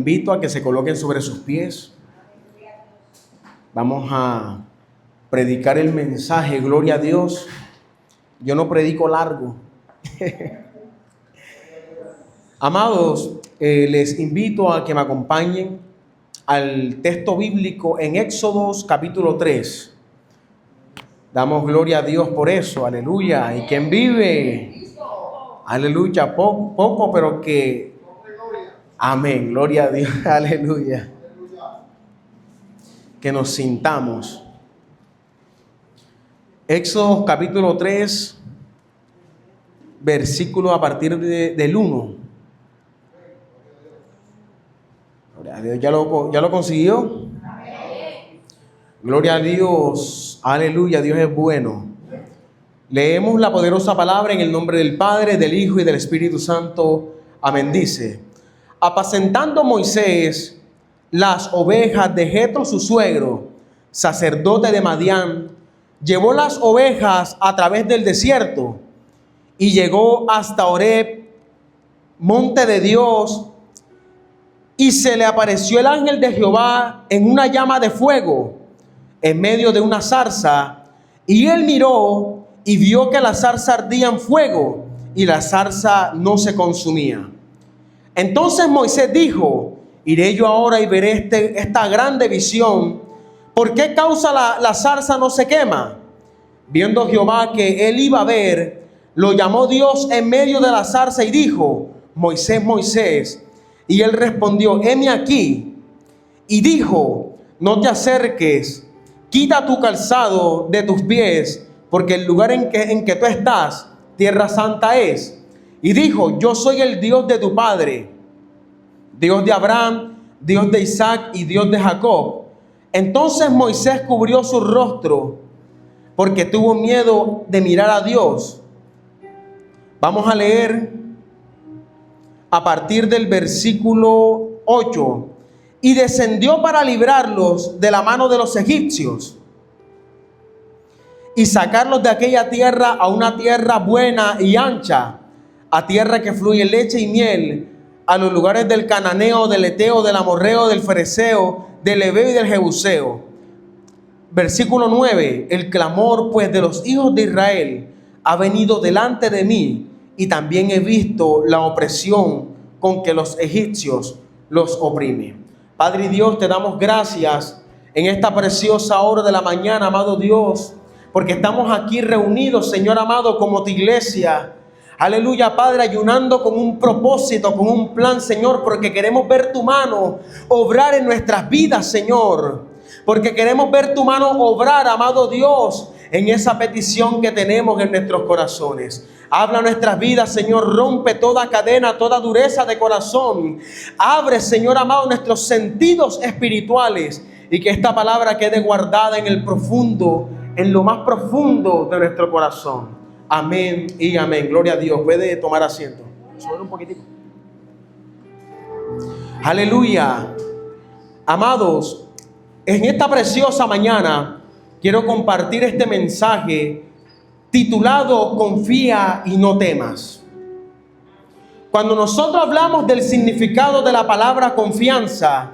invito a que se coloquen sobre sus pies. Vamos a predicar el mensaje, gloria a Dios. Yo no predico largo. Amados, les invito a que me acompañen al texto bíblico en Éxodos capítulo 3. Damos gloria a Dios por eso, aleluya. ¿Y quién vive? Aleluya, poco, pero que... Amén, gloria a Dios, aleluya. Que nos sintamos. Éxodo capítulo 3, versículo a partir del 1. Gloria a Dios, ¿ya lo consiguió? Gloria a Dios, aleluya, Dios es bueno. Leemos la poderosa palabra en el nombre del Padre, del Hijo y del Espíritu Santo. Amén. Dice: apacentando Moisés las ovejas de Jetro su suegro, sacerdote de Madián, llevó las ovejas a través del desierto y llegó hasta Horeb, monte de Dios, y se le apareció el ángel de Jehová en una llama de fuego en medio de una zarza, y él miró y vio que la zarza ardía en fuego y la zarza no se consumía. Entonces Moisés dijo: iré yo ahora y veré esta grande visión. ¿Por qué causa la zarza no se quema? Viendo Jehová que él iba a ver, lo llamó Dios en medio de la zarza y dijo: Moisés, Moisés. Y él respondió: heme aquí. Y dijo: no te acerques, quita tu calzado de tus pies, porque el lugar en que tú estás, tierra santa es. Y dijo: yo soy el Dios de tu padre, Dios de Abraham, Dios de Isaac y Dios de Jacob. Entonces Moisés cubrió su rostro porque tuvo miedo de mirar a Dios. Vamos a leer a partir del versículo 8. Y descendió para librarlos de la mano de los egipcios y sacarlos de aquella tierra a una tierra buena y ancha, a tierra que fluye leche y miel, a los lugares del cananeo, del eteo, del amorreo, del fereceo, del heveo y del jebuseo. Versículo 9. El clamor pues de los hijos de Israel ha venido delante de mí, y también he visto la opresión con que los egipcios los oprimen. Padre y Dios, te damos gracias en esta preciosa hora de la mañana, amado Dios, porque estamos aquí reunidos, Señor amado, como tu iglesia. Aleluya, Padre, ayunando con un propósito, con un plan, Señor, porque queremos ver tu mano obrar en nuestras vidas, Señor. Porque queremos ver tu mano obrar, amado Dios, en esa petición que tenemos en nuestros corazones. Habla nuestras vidas, Señor, rompe toda cadena, toda dureza de corazón. Abre, Señor amado, nuestros sentidos espirituales, y que esta palabra quede guardada en el profundo, en lo más profundo de nuestro corazón. Amén y amén. Gloria a Dios. Puede tomar asiento. Sube un poquitico. Aleluya. Amados, en esta preciosa mañana quiero compartir este mensaje titulado Confía y no temas. Cuando nosotros hablamos del significado de la palabra confianza,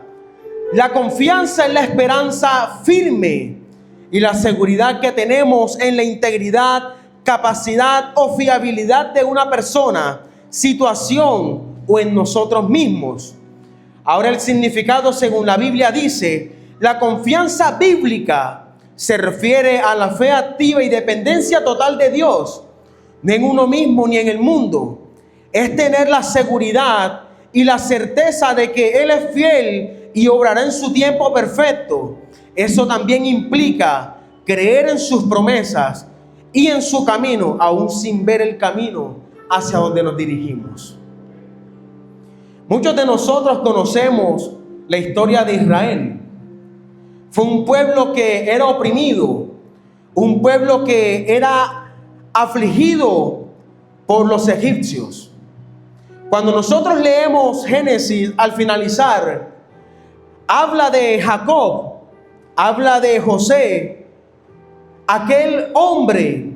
la confianza es la esperanza firme y la seguridad que tenemos en la integridad, capacidad o fiabilidad de una persona, situación o en nosotros mismos. Ahora, el significado según la Biblia dice: la confianza bíblica se refiere a la fe activa y dependencia total de Dios, no en uno mismo ni en el mundo. Es tener la seguridad y la certeza de que Él es fiel y obrará en su tiempo perfecto. Eso también implica creer en sus promesas y en su camino, aún sin ver el camino hacia donde nos dirigimos. Muchos de nosotros conocemos la historia de Israel. Fue un pueblo que era oprimido, un pueblo que era afligido por los egipcios. Cuando nosotros leemos Génesis, al finalizar, habla de Jacob, habla de José, aquel hombre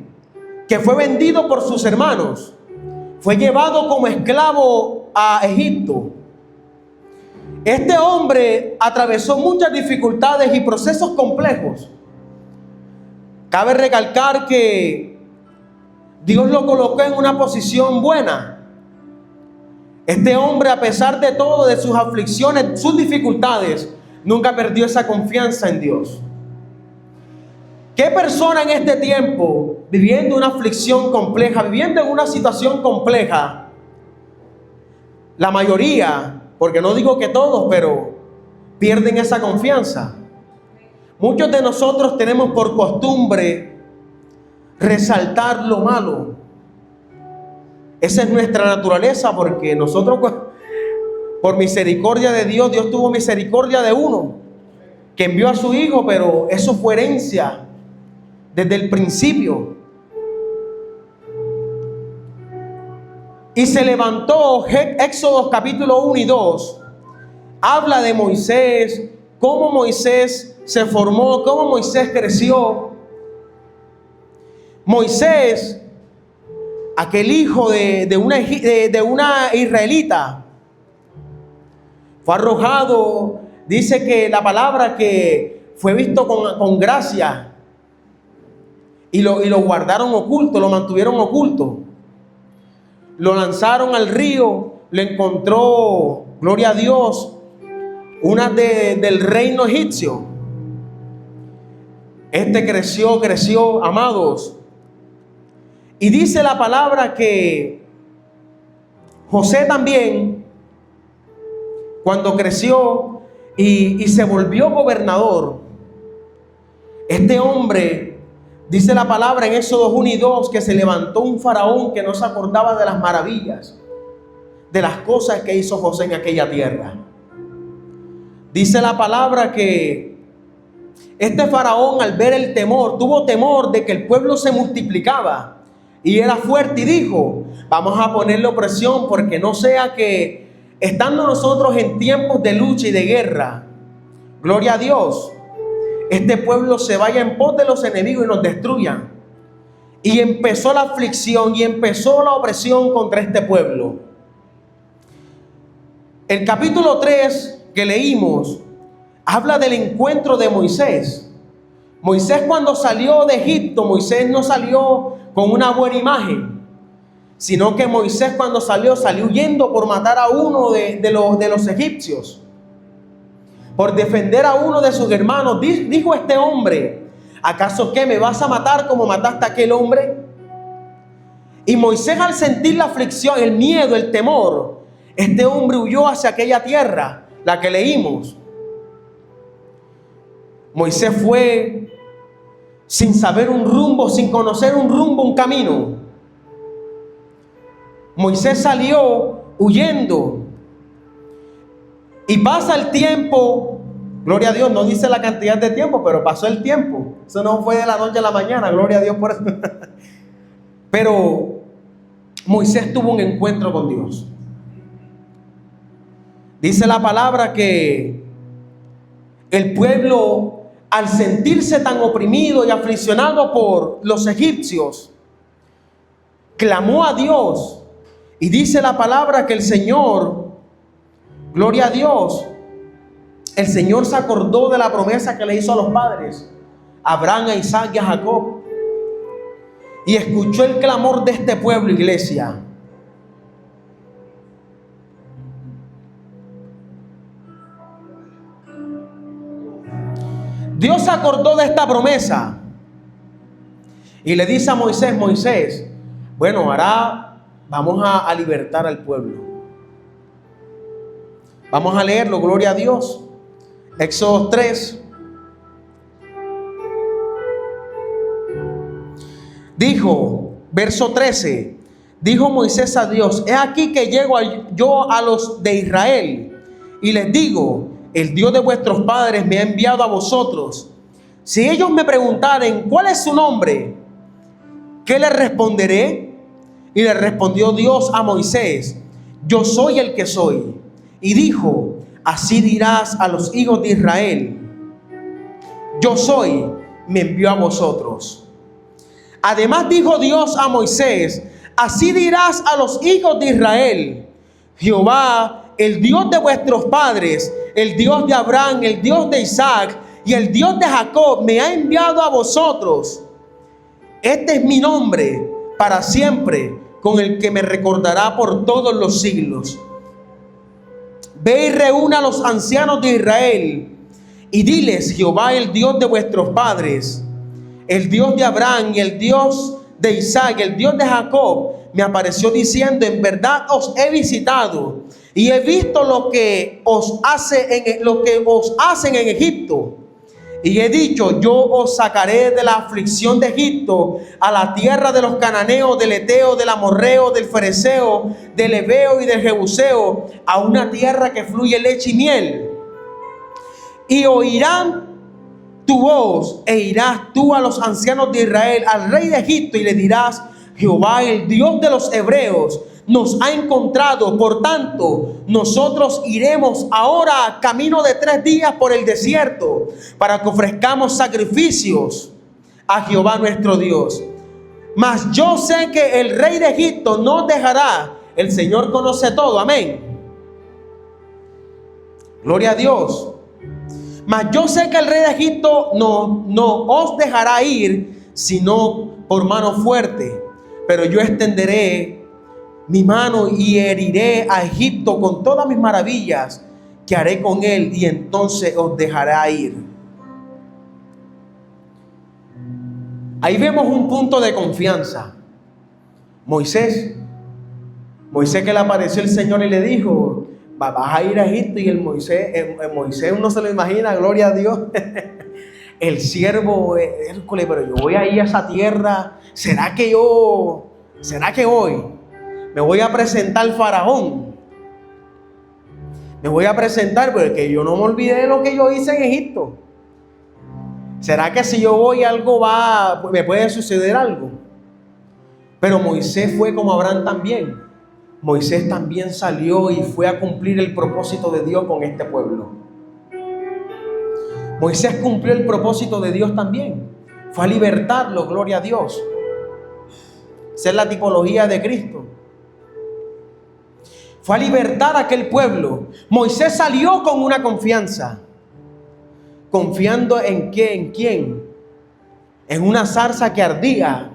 que fue vendido por sus hermanos, fue llevado como esclavo a Egipto. Este hombre atravesó muchas dificultades y procesos complejos. Cabe recalcar que Dios lo colocó en una posición buena. Este hombre, a pesar de todo, de sus aflicciones, sus dificultades, nunca perdió esa confianza en Dios. ¿Qué persona en este tiempo, viviendo una aflicción compleja, viviendo en una situación compleja, la mayoría, porque no digo que todos, pero pierden esa confianza? Muchos de nosotros tenemos por costumbre resaltar lo malo. Esa es nuestra naturaleza, porque nosotros, por misericordia de Dios, Dios tuvo misericordia de uno, que envió a su Hijo, pero eso fue herencia desde el principio. Y se levantó, Éxodo capítulo 1 y 2, habla de Moisés, cómo Moisés se formó, cómo Moisés creció. Moisés, aquel hijo de una israelita, fue arrojado, dice que la palabra que fue visto con gracia, y lo guardaron oculto, lo mantuvieron oculto. Lo lanzaron al río, le encontró, gloria a Dios, una del reino egipcio. Este creció, amados. Y dice la palabra que José también, cuando creció y se volvió gobernador, este hombre, dice la palabra en Éxodo 1 y 2, que se levantó un faraón que no se acordaba de las maravillas, de las cosas que hizo José en aquella tierra. Dice la palabra que este faraón, al ver el temor, tuvo temor de que el pueblo se multiplicaba y era fuerte, y dijo: vamos a ponerle opresión, porque no sea que estando nosotros en tiempos de lucha y de guerra, gloria a Dios, este pueblo se vaya en pos de los enemigos y nos destruyan. Y empezó la aflicción y empezó la opresión contra este pueblo. El capítulo 3 que leímos habla del encuentro de Moisés. Moisés, cuando salió de Egipto, Moisés no salió con una buena imagen, sino que Moisés, cuando salió huyendo por matar a uno de los egipcios, por defender a uno de sus hermanos. Dijo este hombre: ¿acaso qué, me vas a matar como mataste a aquel hombre? Y Moisés, al sentir la aflicción, el miedo, el temor, este hombre huyó hacia aquella tierra, la que leímos. Moisés fue sin saber un rumbo, sin conocer un rumbo, un camino. Moisés salió huyendo. Y pasa el tiempo, gloria a Dios, no dice la cantidad de tiempo, pero pasó el tiempo. Eso no fue de la noche a la mañana, gloria a Dios por eso. Pero Moisés tuvo un encuentro con Dios. Dice la palabra que el pueblo, al sentirse tan oprimido y afliccionado por los egipcios, clamó a Dios. Y dice la palabra que el Señor, gloria a Dios, el Señor se acordó de la promesa que le hizo a los padres, a Abraham, a Isaac y a Jacob, y escuchó el clamor de este pueblo, iglesia. Dios se acordó de esta promesa y le dice a Moisés: Moisés, bueno, ahora vamos a libertar al pueblo. Vamos a leerlo, gloria a Dios. Éxodo 3. Dijo, verso 13, dijo Moisés a Dios: he aquí que llego yo a los de Israel y les digo: el Dios de vuestros padres me ha enviado a vosotros. Si ellos me preguntaren cuál es su nombre, ¿qué les responderé? Y le respondió Dios a Moisés: yo soy el que soy. Y dijo: así dirás a los hijos de Israel: yo soy, me envió a vosotros. Además dijo Dios a Moisés: así dirás a los hijos de Israel: Jehová, el Dios de vuestros padres, el Dios de Abraham, el Dios de Isaac y el Dios de Jacob me ha enviado a vosotros. Este es mi nombre para siempre, con el que me recordará por todos los siglos. Ve y reúna a los ancianos de Israel y diles: Jehová, el Dios de vuestros padres, el Dios de Abraham y el Dios de Isaac, el Dios de Jacob, me apareció diciendo: en verdad os he visitado y he visto lo que os hacen en Egipto. Y he dicho: yo os sacaré de la aflicción de Egipto a la tierra de los cananeos, del eteo, del amorreo, del fereceo, del heveo y del jebuseo, a una tierra que fluye leche y miel. Y oirán tu voz, e irás tú a los ancianos de Israel, al rey de Egipto, y le dirás: Jehová, el Dios de los hebreos, nos ha encontrado. Por tanto, nosotros iremos ahora camino de 3 días por el desierto, para que ofrezcamos sacrificios a Jehová nuestro Dios. Mas yo sé que el rey de Egipto no dejará. El Señor conoce todo. Amén. Gloria a Dios. Mas yo sé que el rey de Egipto no os dejará ir, sino por mano fuerte. Pero yo extenderé mi mano y heriré a Egipto con todas mis maravillas que haré con él, y entonces os dejará ir. Ahí vemos un punto de confianza. Moisés que le apareció el Señor y le dijo: vas a ir a Egipto. Y el Moisés uno se lo imagina, gloria a Dios. El siervo Hércules, pero yo voy a ir a esa tierra. ¿Será que hoy me voy a presentar al faraón? Me voy a presentar porque yo no me olvidé de lo que yo hice en Egipto. ¿Será que si yo voy me puede suceder algo? Pero Moisés fue como Abraham también. Moisés también salió y fue a cumplir el propósito de Dios con este pueblo. Moisés cumplió el propósito de Dios también. Fue a libertarlo, gloria a Dios. Esa es la tipología de Cristo. Fue a libertar a aquel pueblo. Moisés salió con una confianza. ¿Confiando en qué? ¿En quién? En una zarza que ardía.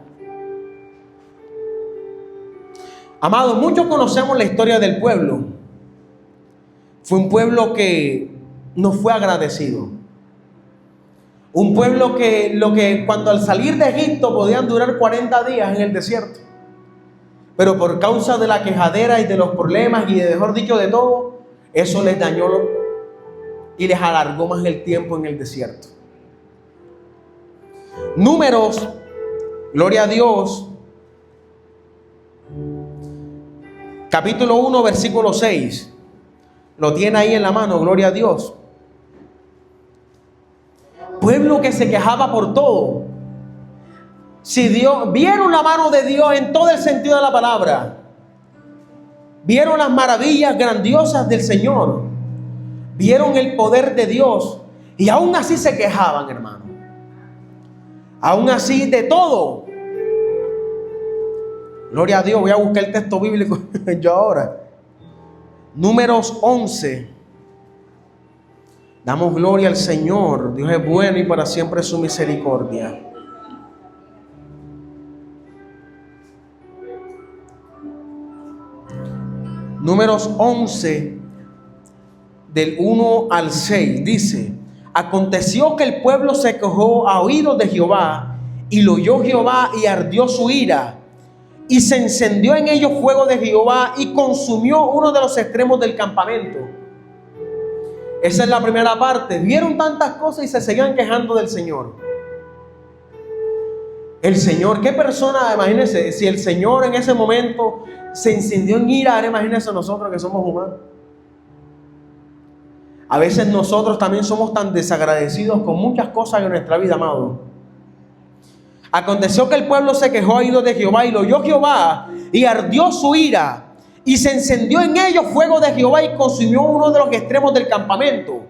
Amados, muchos conocemos la historia del pueblo. Fue un pueblo que no fue agradecido. Un pueblo que cuando al salir de Egipto podían durar 40 días en el desierto. Pero por causa de la quejadera y de los problemas y mejor dicho de todo, eso les dañó y les alargó más el tiempo en el desierto. Números, gloria a Dios, capítulo 1, versículo 6. Lo tiene ahí en la mano, gloria a Dios. Pueblo que se quejaba por todo. Vieron la mano de Dios en todo el sentido de la palabra. Vieron las maravillas grandiosas del Señor. Vieron el poder de Dios. Y aún así se quejaban, hermano. Aún así de todo. Gloria a Dios. Voy a buscar el texto bíblico yo ahora. Números 11. Damos gloria al Señor. Dios es bueno y para siempre su misericordia. Números 11, del 1 al 6, dice: aconteció que el pueblo se quejó a oídos de Jehová, y lo oyó Jehová, y ardió su ira, y se encendió en ellos fuego de Jehová, y consumió uno de los extremos del campamento. Esa es la primera parte. Vieron tantas cosas y se seguían quejando del Señor. El Señor, qué persona, imagínense, si el Señor en ese momento se encendió en ira, imagínense nosotros que somos humanos. A veces nosotros también somos tan desagradecidos con muchas cosas en nuestra vida, amado. Aconteció que el pueblo se quejó a oídos de Jehová, y lo oyó Jehová, y ardió su ira, y se encendió en ellos fuego de Jehová, y consumió uno de los extremos del campamento.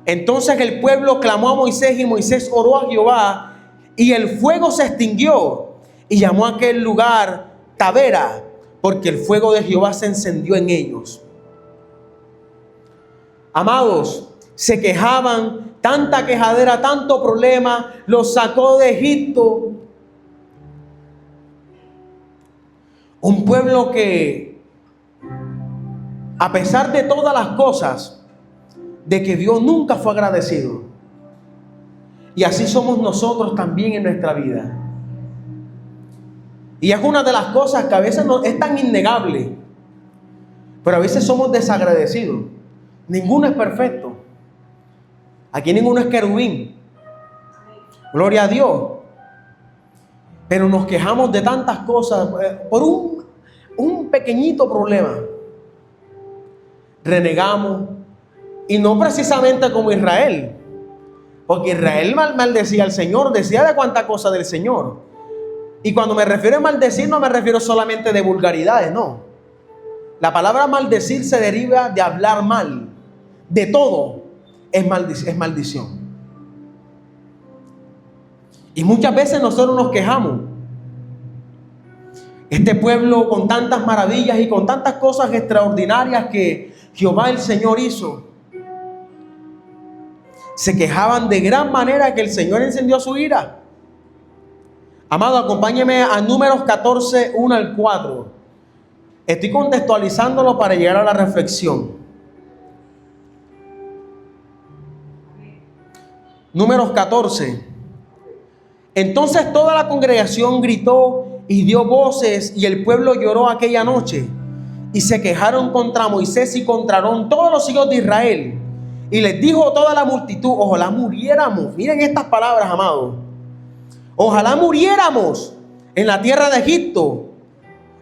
Entonces el pueblo clamó a Moisés, y Moisés oró a Jehová, y el fuego se extinguió, y llamó a aquel lugar Tabera, porque el fuego de Jehová se encendió en ellos. Amados, se quejaban, tanta quejadera, tanto problema, los sacó de Egipto. Un pueblo que, a pesar de todas las cosas, de que Dios nunca fue agradecido. Y así somos nosotros también en nuestra vida. Y es una de las cosas que a veces no, es tan innegable, pero a veces somos desagradecidos. Ninguno es perfecto. Aquí ninguno es querubín. Gloria a Dios. Pero nos quejamos de tantas cosas por un pequeñito problema. Renegamos. Y no precisamente como Israel. Porque Israel maldecía al Señor, decía de cuánta cosa del Señor. Y cuando me refiero a maldecir, no me refiero solamente de vulgaridades, no. La palabra maldecir se deriva de hablar mal. De todo es maldición. Y muchas veces nosotros nos quejamos. Este pueblo, con tantas maravillas y con tantas cosas extraordinarias que Jehová el Señor hizo, se quejaban de gran manera que el Señor encendió su ira. Amado, acompáñeme a Números 14, 1 al 4. Estoy contextualizándolo para llegar a la reflexión. Números 14. Entonces toda la congregación gritó y dio voces, y el pueblo lloró aquella noche. Y se quejaron contra Moisés y contra Aarón todos los hijos de Israel. Y les dijo toda la multitud: ojalá muriéramos. Miren estas palabras, amados. Ojalá muriéramos en la tierra de Egipto,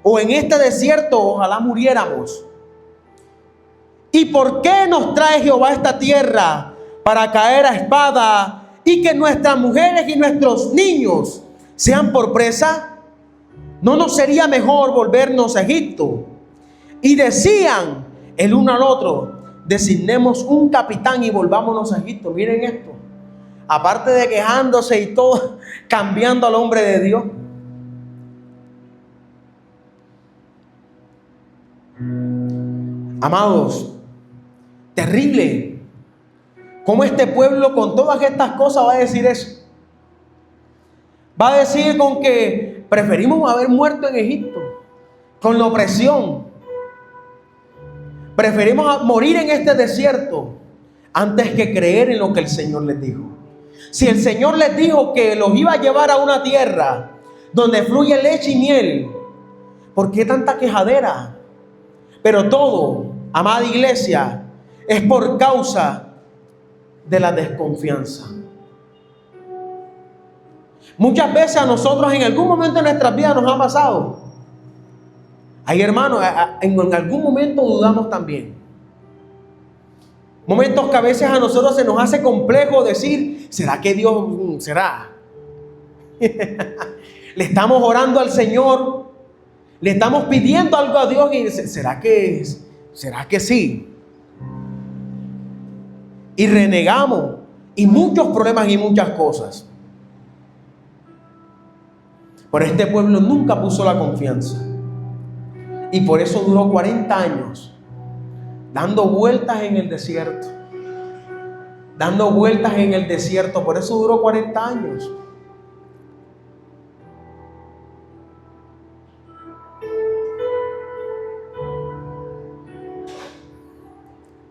o en este desierto, ojalá muriéramos. ¿Y por qué nos trae Jehová a esta tierra? Para caer a espada y que nuestras mujeres y nuestros niños sean por presa. ¿No nos sería mejor volvernos a Egipto? Y decían el uno al otro: designemos un capitán y volvámonos a Egipto. Miren esto. Aparte de quejándose y todo, cambiando al hombre de Dios. Amados, terrible. ¿Cómo este pueblo con todas estas cosas va a decir eso? Va a decir con que preferimos haber muerto en Egipto, con la opresión. Preferimos morir en este desierto antes que creer en lo que el Señor les dijo. Si el Señor les dijo que los iba a llevar a una tierra donde fluye leche y miel, ¿por qué tanta quejadera? Pero todo, amada iglesia, es por causa de la desconfianza. Muchas veces a nosotros en algún momento de nuestras vidas nos ha pasado. Hay hermanos, en algún momento dudamos también. Momentos que a veces a nosotros se nos hace complejo decir: ¿será que Dios será? Le estamos orando al Señor, le estamos pidiendo algo a Dios y ¿será que sí? Y renegamos, y muchos problemas y muchas cosas. Pero este pueblo nunca puso la confianza. Y por eso duró 40 años dando vueltas en el desierto. Dando vueltas en el desierto. Por eso duró 40 años.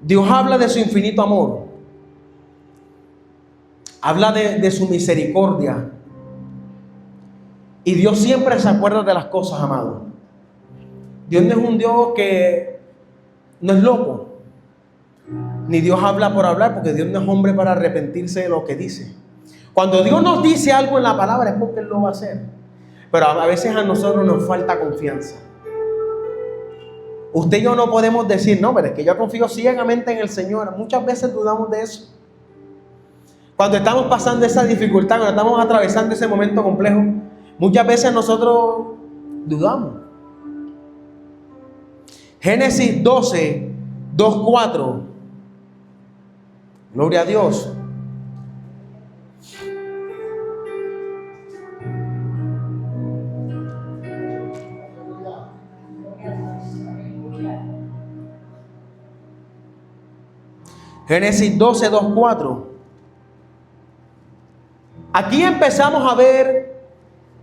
Dios habla de su infinito amor. Habla de su misericordia. Y Dios siempre se acuerda de las cosas, amado. Dios no es un Dios que no es loco. Ni Dios habla por hablar, porque Dios no es hombre para arrepentirse de lo que dice. Cuando Dios nos dice algo en la palabra es porque Él lo va a hacer. Pero a veces a nosotros nos falta confianza. Usted y yo no podemos decir: no, pero es que yo confío ciegamente en el Señor. Muchas veces dudamos de eso. Cuando estamos pasando esa dificultad, cuando estamos atravesando ese momento complejo, muchas veces nosotros dudamos. Génesis 12, 2, 4. Gloria a Dios. Génesis 12, 2, 4. Aquí empezamos a ver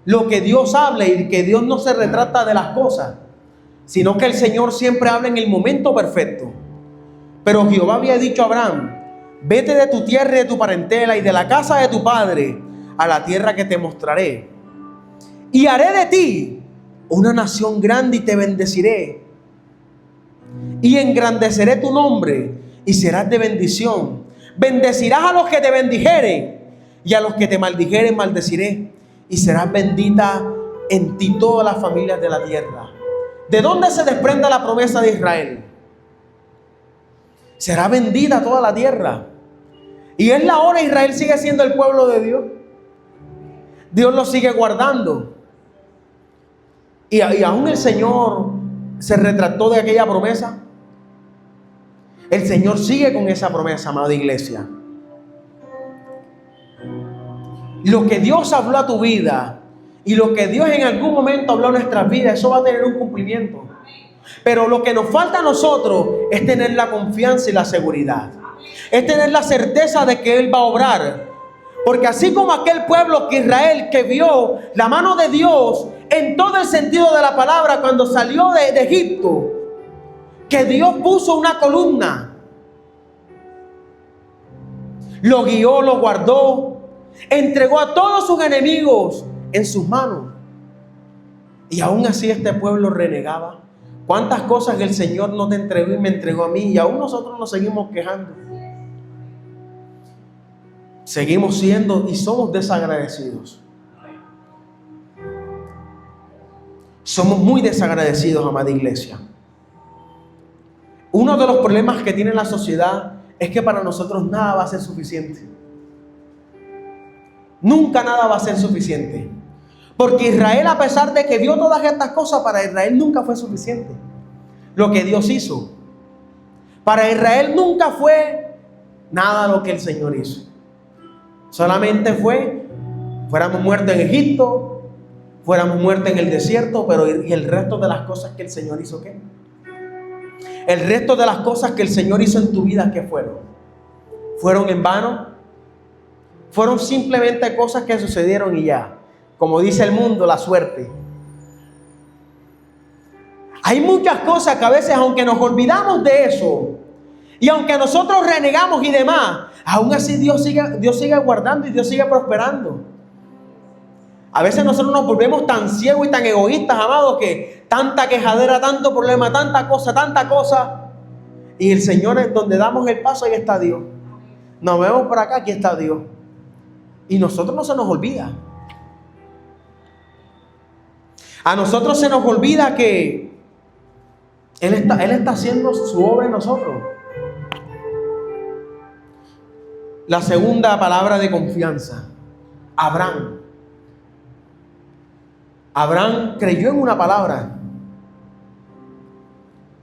lo que Dios habla y que Dios no se retrata de las cosas, sino que el Señor siempre habla en el momento perfecto. Pero Jehová había dicho a Abraham: vete de tu tierra y de tu parentela y de la casa de tu padre a la tierra que te mostraré. Y haré de ti una nación grande y te bendeciré. Y engrandeceré tu nombre y serás de bendición. Bendecirás a los que te bendijeren y a los que te maldijeren maldeciré. Y serás bendita en ti todas las familias de la tierra. ¿De dónde se desprende la promesa de Israel? Será bendita toda la tierra. Y es la hora. Israel sigue siendo el pueblo de Dios. Dios lo sigue guardando. Y aún el Señor se retractó de aquella promesa. El Señor sigue con esa promesa, amada iglesia. Lo que Dios habló a tu vida y lo que Dios en algún momento habló a nuestras vidas, eso va a tener un cumplimiento. Pero lo que nos falta a nosotros es tener la confianza y la seguridad. Es tener la certeza de que Él va a obrar. Porque así como aquel pueblo que Israel, que vio la mano de Dios en todo el sentido de la palabra cuando salió de Egipto, que Dios puso una columna, lo guió, lo guardó, entregó a todos sus enemigos en sus manos. Y aún así este pueblo renegaba. ¿Cuántas cosas el Señor no te entregó y me entregó a mí? Y aún nosotros nos seguimos quejando. Seguimos siendo y somos desagradecidos. Somos muy desagradecidos, amada iglesia. Uno de los problemas que tiene la sociedad es que para nosotros nada va a ser suficiente. Nunca nada va a ser suficiente. Porque Israel, a pesar de que vio todas estas cosas, para Israel nunca fue suficiente lo que Dios hizo. Para Israel nunca fue nada lo que el Señor hizo. Solamente fuéramos muertos en Egipto, fuéramos muertos en el desierto, pero ¿y el resto de las cosas que el Señor hizo qué? El resto de las cosas que el Señor hizo en tu vida, ¿qué fueron? ¿Fueron en vano? Fueron simplemente cosas que sucedieron y ya. Como dice el mundo, la suerte. Hay muchas cosas que a veces, aunque nos olvidamos de eso, y aunque nosotros renegamos y demás, aún así Dios sigue guardando y Dios sigue prosperando. A veces nosotros nos volvemos tan ciegos y tan egoístas, amados, que tanta quejadera, tanto problema, tanta cosa. Y el Señor es donde damos el paso, ahí está Dios. Nos vemos por acá, aquí está Dios. Y nosotros no se nos olvida. A nosotros se nos olvida que Él está haciendo su obra en nosotros. La segunda palabra de confianza, Abraham. Abraham creyó en una palabra.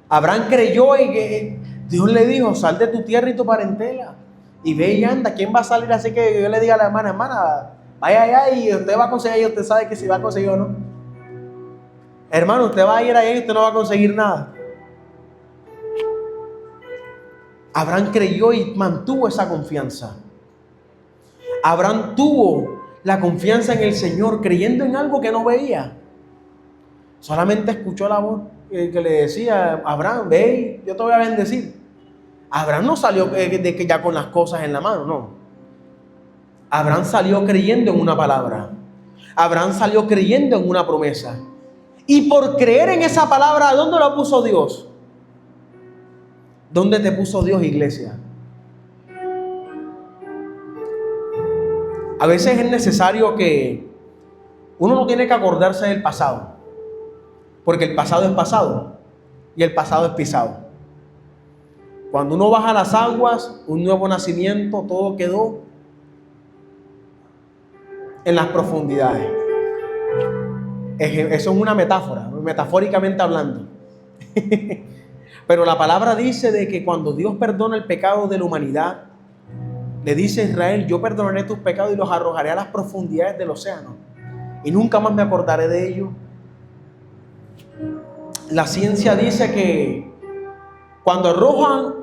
Abraham creyó y que Dios le dijo: sal de tu tierra y tu parentela y ve y anda. ¿Quién va a salir así que yo le diga a la hermana, vaya allá y usted va a conseguir? Y usted sabe que si va a conseguir o no. Hermano, usted va a ir allá y usted no va a conseguir nada. Abraham creyó y mantuvo esa confianza. Abraham tuvo la confianza en el Señor, creyendo en algo que no veía. Solamente escuchó la voz que le decía: Abraham, ve y yo te voy a bendecir. Abraham no salió de que ya con las cosas en la mano, no. Abraham salió creyendo en una palabra. Abraham salió creyendo en una promesa. Y por creer en esa palabra, ¿dónde lo puso Dios? ¿Dónde te puso Dios, iglesia? A veces es necesario que uno no tiene que acordarse del pasado, porque el pasado es pasado y el pasado es pisado. Cuando uno baja las aguas, un nuevo nacimiento, todo quedó en las profundidades. Eso es una metáfora, metafóricamente hablando. Pero la palabra dice de que cuando Dios perdona el pecado de la humanidad, le dice a Israel: yo perdonaré tus pecados y los arrojaré a las profundidades del océano y nunca más me acordaré de ellos. La ciencia dice que cuando arrojan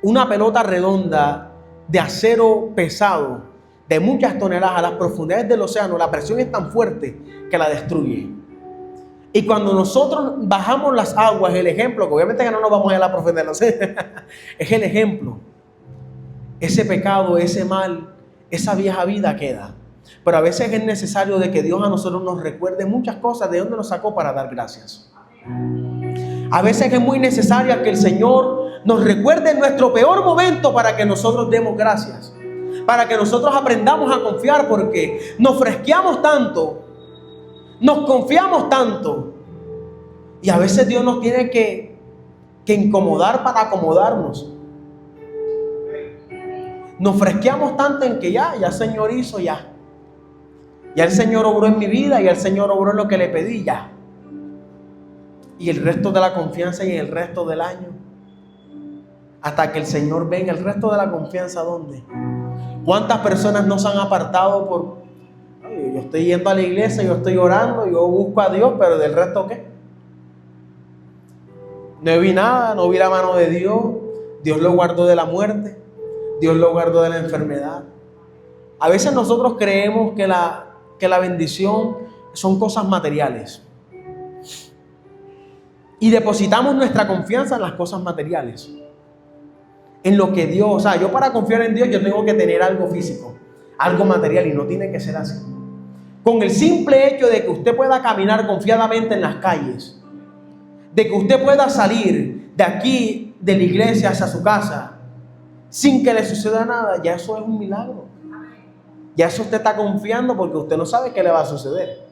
una pelota redonda de acero pesado, de muchas toneladas, a las profundidades del océano, la presión es tan fuerte que la destruye. Y cuando nosotros bajamos las aguas, el ejemplo, que obviamente que no nos vamos a ir a la profundidad, no sé, es el ejemplo. Ese pecado, ese mal, esa vieja vida queda. Pero a veces es necesario de que Dios a nosotros nos recuerde muchas cosas de dónde nos sacó para dar gracias. A veces es muy necesario que el Señor nos recuerde en nuestro peor momento para que nosotros demos gracias. Para que nosotros aprendamos a confiar, porque nos fresqueamos tanto, nos confiamos tanto, y a veces Dios nos tiene que incomodar para acomodarnos. Nos fresqueamos tanto en que ya el Señor hizo, ya el Señor obró en mi vida, y el Señor obró en lo que le pedí, ya. Y el resto de la confianza y el resto del año, hasta que el Señor venga. El resto de la confianza, ¿dónde? ¿Cuántas personas no se han apartado por... Yo estoy yendo a la iglesia, yo estoy orando, yo busco a Dios, pero del resto ¿qué? No vi nada, no vi la mano de Dios. Dios lo guardó de la muerte, Dios lo guardó de la enfermedad. A veces nosotros creemos que la bendición son cosas materiales, y depositamos nuestra confianza en las cosas materiales, en lo que Dios, o sea, yo para confiar en Dios yo tengo que tener algo físico, algo material, y no tiene que ser así. Con el simple hecho de que usted pueda caminar confiadamente en las calles, de que usted pueda salir de aquí, de la iglesia hacia su casa, sin que le suceda nada, ya eso es un milagro. Ya eso usted está confiando, porque usted no sabe qué le va a suceder.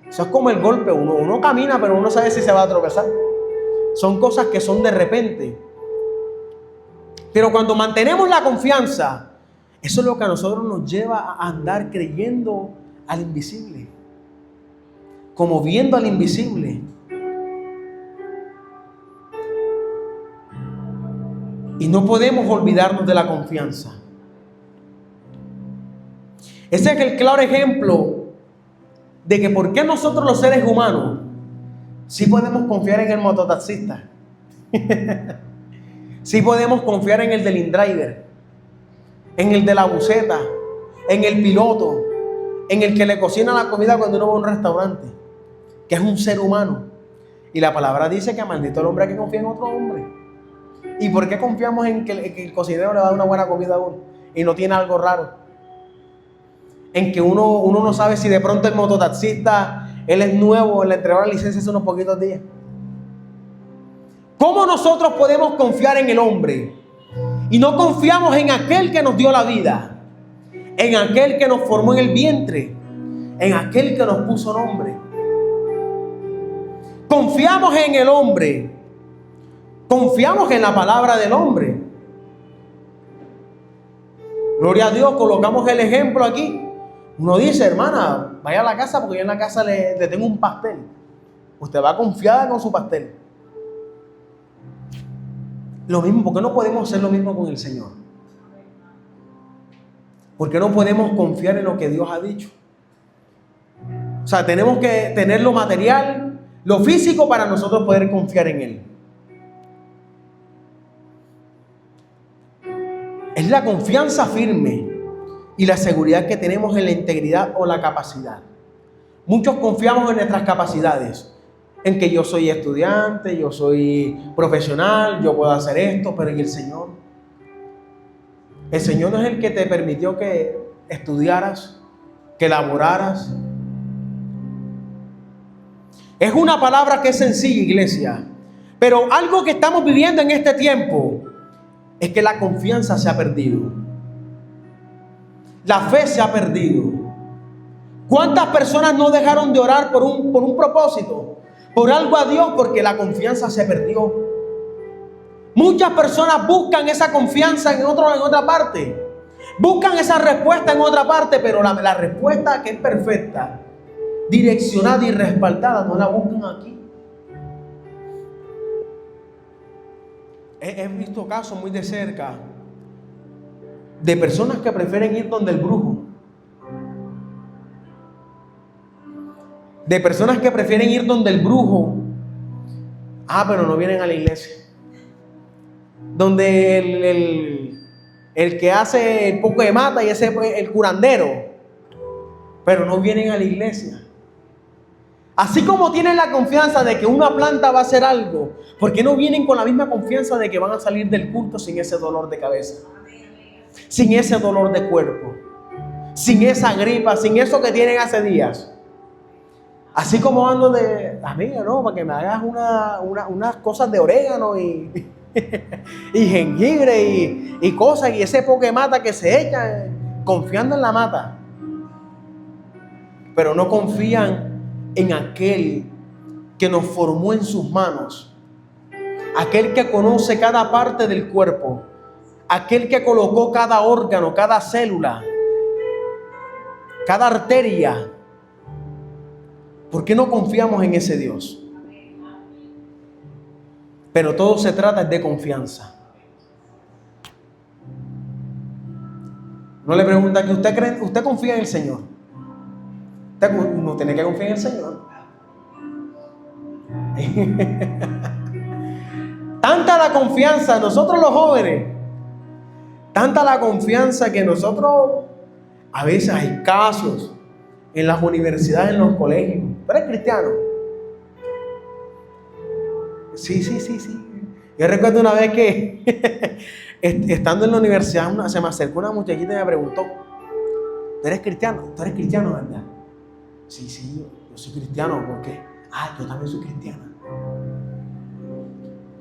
Eso es como el golpe, uno camina, pero uno no sabe si se va a tropezar. Son cosas que son de repente. Pero cuando mantenemos la confianza, eso es lo que a nosotros nos lleva a andar creyendo al invisible, como viendo al invisible. Y no podemos olvidarnos de la confianza. Ese es el claro ejemplo de que por qué nosotros los seres humanos sí podemos confiar en el mototaxista. Sí podemos confiar en el del InDriver, en el de la buseta, en el piloto, en el que le cocina la comida cuando uno va a un restaurante, que es un ser humano. Y la palabra dice que maldito el hombre que confía en otro hombre. ¿Y por qué confiamos en que el cocinero le va a dar una buena comida a uno y no tiene algo raro? En que uno no sabe si de pronto el mototaxista, él es nuevo, le entregó la licencia hace unos poquitos días. ¿Cómo nosotros podemos confiar en el hombre y no confiamos en aquel que nos dio la vida, en aquel que nos formó en el vientre, en aquel que nos puso nombre? Confiamos en el hombre, confiamos en la palabra del hombre. Gloria a Dios, colocamos el ejemplo aquí. Uno dice, hermana, vaya a la casa porque yo en la casa le tengo un pastel. Usted va confiada con su pastel. Lo mismo, ¿por qué no podemos hacer lo mismo con el Señor? ¿Por qué no podemos confiar en lo que Dios ha dicho? O sea, tenemos que tener lo material, lo físico, para nosotros poder confiar en Él. Es la confianza firme y la seguridad que tenemos en la integridad o la capacidad. Muchos confiamos en nuestras capacidades, en que yo soy estudiante, yo soy profesional, yo puedo hacer esto, pero ¿y el Señor? El Señor no es el que te permitió que estudiaras, que laboraras. Es una palabra que es sencilla, iglesia, pero algo que estamos viviendo en este tiempo es que la confianza se ha perdido. La fe se ha perdido. ¿Cuántas personas no dejaron de orar por un propósito, por algo a Dios, porque la confianza se perdió? Muchas personas buscan esa confianza en otra parte. Buscan esa respuesta en otra parte, pero la respuesta que es perfecta, direccionada y respaldada, no la buscan aquí. He visto casos muy de cerca de personas que prefieren ir donde el brujo, de personas que prefieren ir donde el brujo, pero no vienen a la iglesia. donde el que hace el poco de mata y ese el curandero, pero no vienen a la iglesia. Así como tienen la confianza de que una planta va a hacer algo, ¿por qué no vienen con la misma confianza de que van a salir del culto sin ese dolor de cabeza? Sin ese dolor de cuerpo, sin esa gripa, sin eso que tienen hace días. Así como ando de, amiga, no, para que me hagas unas cosas de orégano y jengibre y cosas, y ese poco de mata que se echa, confiando en la mata. Pero no confían en aquel que nos formó en sus manos, aquel que conoce cada parte del cuerpo, aquel que colocó cada órgano, cada célula, cada arteria. ¿Por qué no confiamos en ese Dios? Pero todo se trata de confianza. No le pregunta que usted confía en el Señor. Usted no tiene que confiar en el Señor. Tanta la confianza, nosotros los jóvenes, tanta la confianza que nosotros, a veces hay casos en las universidades, en los colegios. ¿Tú eres cristiano? Sí. Yo recuerdo una vez que estando en la universidad se me acercó una muchachita y me preguntó: ¿tú eres cristiano? ¿Tú eres cristiano, verdad? Sí, yo soy cristiano. ¿Por qué? Yo también soy cristiana.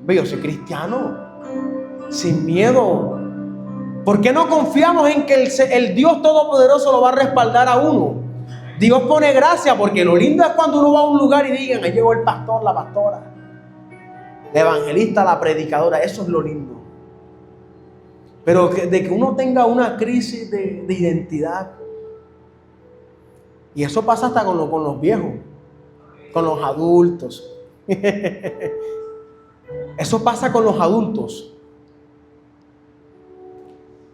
Yo soy cristiano, sin miedo. ¿Por qué no confiamos en que el Dios Todopoderoso lo va a respaldar a uno? Dios pone gracia, porque lo lindo es cuando uno va a un lugar y digan: ahí llegó el pastor, la pastora, la evangelista, la predicadora. Eso es lo lindo. Pero de que uno tenga una crisis de identidad. Y eso pasa hasta con los viejos, con los adultos. Eso pasa con los adultos.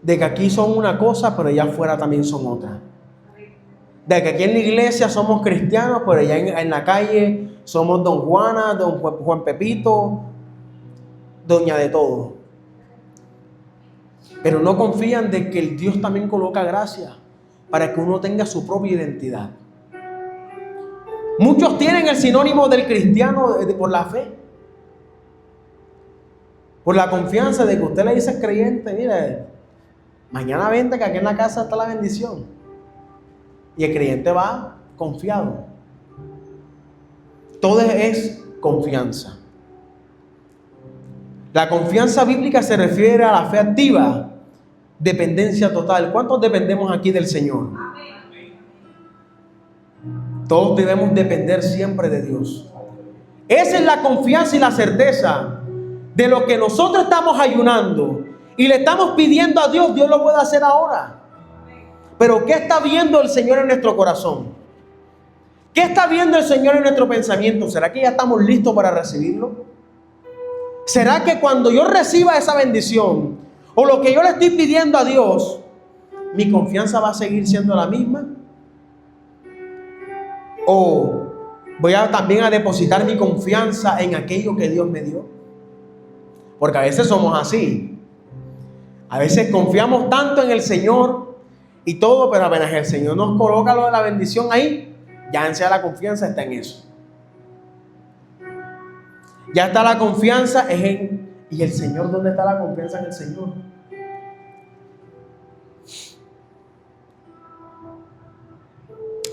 De que aquí son una cosa, pero allá afuera también son otra. De que aquí en la iglesia somos cristianos, pero allá en la calle somos don Juana, don Juan Pepito, doña de todo. Pero no confían de que el Dios también coloca gracia para que uno tenga su propia identidad. Muchos tienen el sinónimo del cristiano por la fe, por la confianza de que usted le dice al creyente: mira, mañana vente que aquí en la casa está la bendición. Y el creyente va confiado. Todo es confianza. La confianza bíblica se refiere a la fe activa, dependencia total. ¿Cuántos dependemos aquí del Señor? Todos debemos depender siempre de Dios. Esa es la confianza y la certeza de lo que nosotros estamos ayunando y le estamos pidiendo a Dios. Dios lo puede hacer ahora. Pero ¿qué está viendo el Señor en nuestro corazón? ¿Qué está viendo el Señor en nuestro pensamiento? ¿Será que ya estamos listos para recibirlo? ¿Será que cuando yo reciba esa bendición o lo que yo le estoy pidiendo a Dios, mi confianza va a seguir siendo la misma? ¿O voy también a depositar mi confianza en aquello que Dios me dio? Porque a veces somos así. A veces confiamos tanto en el Señor y todo, pero apenas el Señor nos coloca lo de la bendición ahí, ya en sea la confianza está en eso. Ya está la confianza ¿y el Señor? ¿Dónde está la confianza en el Señor?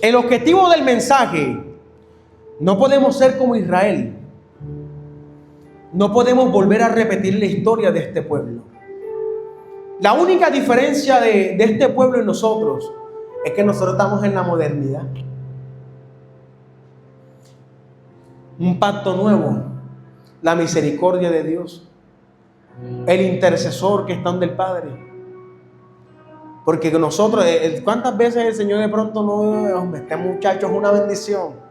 El objetivo del mensaje: no podemos ser como Israel. No podemos volver a repetir la historia de este pueblo. La única diferencia de este pueblo y nosotros es que nosotros estamos en la modernidad. Un pacto nuevo, la misericordia de Dios, el intercesor que está del Padre. Porque nosotros, ¿cuántas veces el Señor de pronto no, este muchacho es una bendición?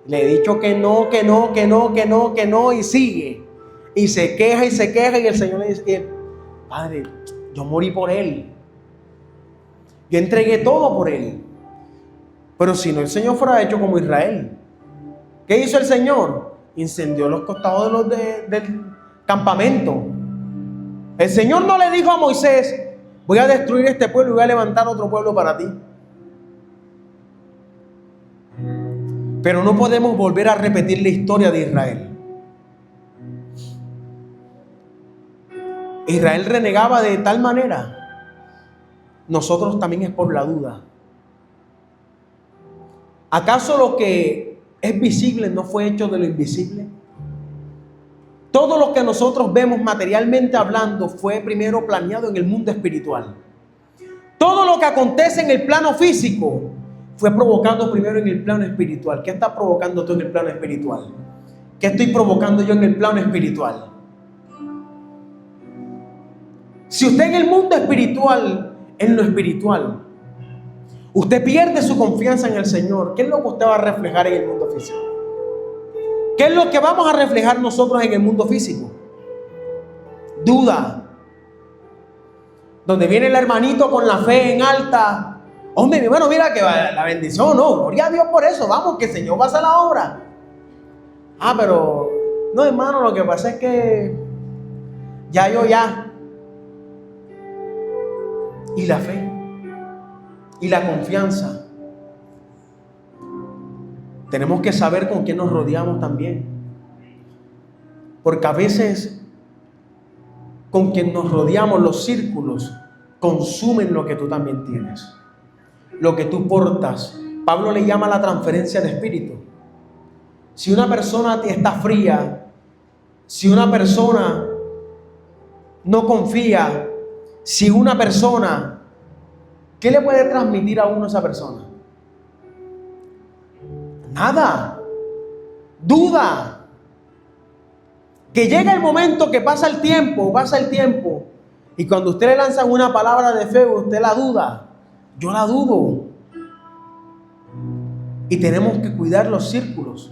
Le he dicho que no, y sigue. Y se queja, y el Señor le dice: Padre, yo morí por él. Yo entregué todo por él. Pero si no, el Señor fuera hecho como Israel. ¿Qué hizo el Señor? Incendió los costados del campamento. El Señor no le dijo a Moisés: voy a destruir este pueblo y voy a levantar otro pueblo para ti. Pero no podemos volver a repetir la historia de Israel. Israel renegaba de tal manera. Nosotros también es por la duda. ¿Acaso lo que es visible no fue hecho de lo invisible? Todo lo que nosotros vemos materialmente hablando fue primero planeado en el mundo espiritual. Todo lo que acontece en el plano físico fue provocado primero en el plano espiritual. ¿Qué estás provocando tú en el plano espiritual? ¿Qué estoy provocando yo en el plano espiritual? Si usted en el mundo espiritual, en lo espiritual, usted pierde su confianza en el Señor, ¿qué es lo que usted va a reflejar en el mundo físico? ¿Qué es lo que vamos a reflejar nosotros en el mundo físico? Duda. Donde viene el hermanito con la fe en alta. Hombre, mi hermano, mira que la bendición, no, gloria a Dios por eso, vamos, que el Señor va a hacer la obra. Ah, pero, no, hermano, lo que pasa es que ya. Y la fe, y la confianza. Tenemos que saber con quién nos rodeamos también. Porque a veces, con quien nos rodeamos, los círculos, consumen lo que tú también tienes. Lo que tú portas. Pablo le llama la transferencia de espíritu. Si una persona está fría, si una persona no confía, si una persona, ¿qué le puede transmitir a uno esa persona? Nada. Duda. Que llega el momento que pasa el tiempo, y cuando usted le lanza una palabra de fe, usted la duda. Yo la dudo. Y tenemos que cuidar los círculos,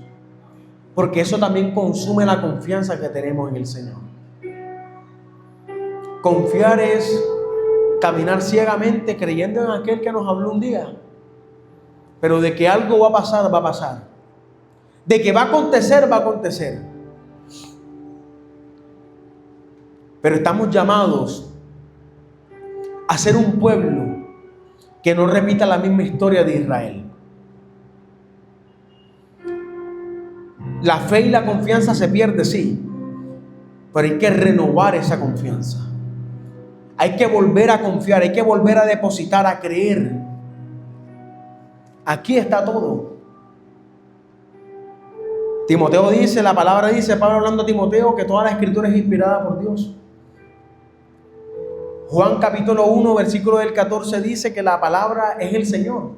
porque eso también consume la confianza que tenemos en el Señor. Confiar es caminar ciegamente creyendo en aquel que nos habló un día. Pero de que algo va a pasar, va a pasar. De que va a acontecer, va a acontecer. Pero estamos llamados a ser un pueblo que no repita la misma historia de Israel. La fe y la confianza se pierde, sí, pero hay que renovar esa confianza. Hay que volver a confiar, hay que volver a depositar, a creer. Aquí está todo. Timoteo dice, la palabra dice, Pablo hablando a Timoteo, que toda la escritura es inspirada por Dios. Juan capítulo 1, versículo del 14 dice que la palabra es el Señor.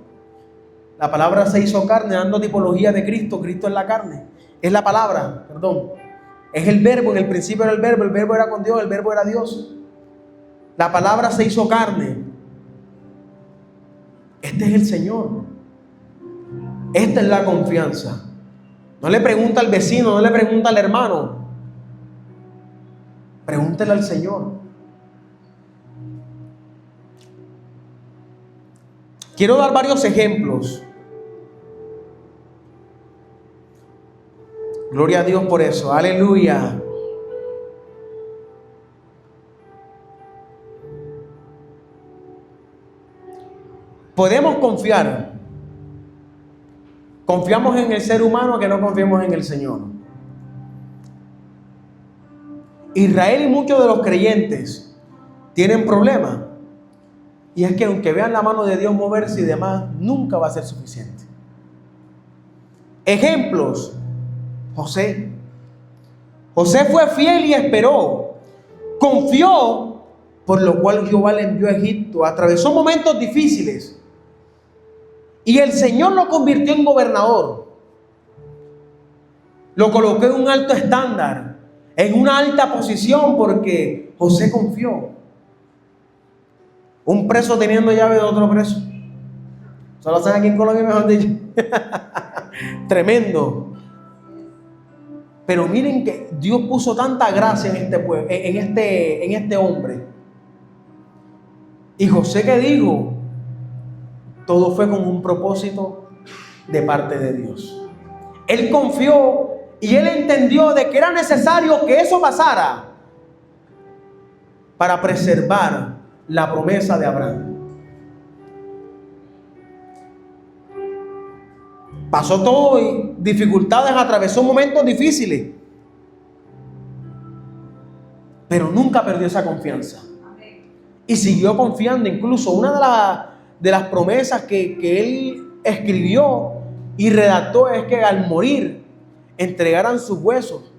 La palabra se hizo carne, dando tipología de Cristo. Cristo es la carne. Es la palabra, perdón. Es el verbo, en el principio era el verbo era con Dios, el verbo era Dios. La palabra se hizo carne. Este es el Señor. Esta es la confianza. No le pregunta al vecino, no le pregunta al hermano. Pregúntele al Señor. Quiero dar varios ejemplos. Gloria a Dios por eso. Aleluya. Podemos confiar. Confiamos en el ser humano que no confiamos en el Señor. Israel y muchos de los creyentes tienen problemas. Y es que aunque vean la mano de Dios moverse y demás, nunca va a ser suficiente. Ejemplos. José. José fue fiel y esperó. Confió, por lo cual Jehová le envió a Egipto. Atravesó momentos difíciles. Y el Señor lo convirtió en gobernador. Lo colocó en un alto estándar, en una alta posición, porque José confió. Un preso teniendo llave de otro preso. Solo hacen aquí en Colombia, mejor dicho. Tremendo. Pero miren que Dios puso tanta gracia en este pueblo, en este hombre. Y José, ¿qué dijo? Todo fue con un propósito de parte de Dios. Él confió y él entendió de que era necesario que eso pasara para preservar la promesa de Abraham. Pasó todo y dificultades, atravesó momentos difíciles, pero nunca perdió esa confianza. Y siguió confiando. Incluso una de las promesas que él escribió y redactó es que al morir entregaran sus huesos